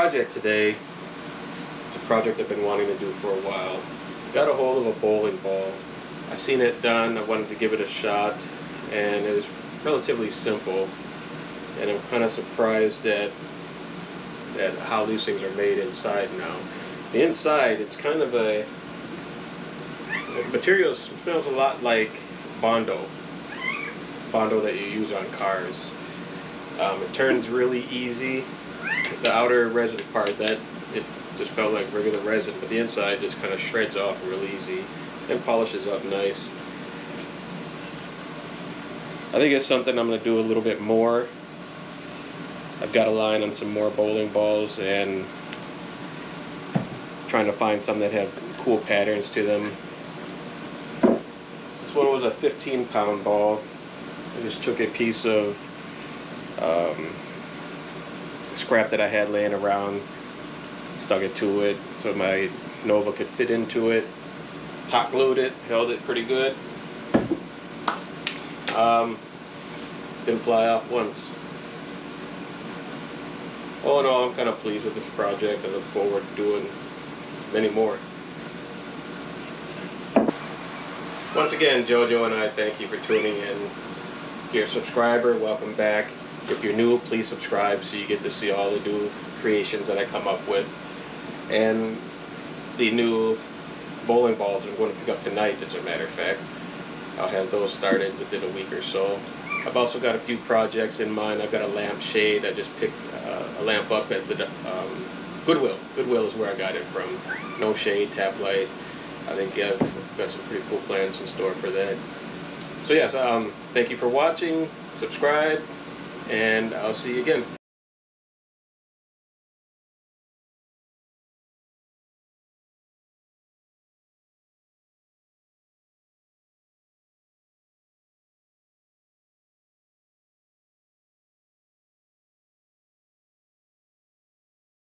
project today is a project I've been wanting to do for a while. Got a hold of a bowling ball. I seen it done, I wanted to give it a shot, and it was relatively simple. And I'm kind of surprised at how these things are made inside now. The inside, it's kind of the material smells a lot like Bondo that you use on cars. It turns really easy. The outer resin part, it just felt like regular resin, but the inside just kind of shreds off real easy and polishes up nice. I think it's something I'm going to do a little bit more. I've got a line on some more bowling balls and trying to find some that have cool patterns to them. This one was a 15-pound ball. I just took a piece of scrap that I had laying around, stuck it to it so my Nova could fit into it, hot glued it, held it pretty good. Didn't fly off once. All in all, I'm kind of pleased with this project. I look forward to doing many more. Once again, JoJo and I thank you for tuning in. If you're a subscriber, welcome back. If you're new, please subscribe so you get to see all the new creations that I come up with. And the new bowling balls that I'm going to pick up tonight, as a matter of fact. I'll have those started within a week or so. I've also got a few projects in mind. I've got a lamp shade. I just picked a lamp up at the Goodwill. Goodwill is where I got it from. No shade, tap light. I think I've got some pretty cool plans in store for that. So yes, thank you for watching. Subscribe, and I'll see you again.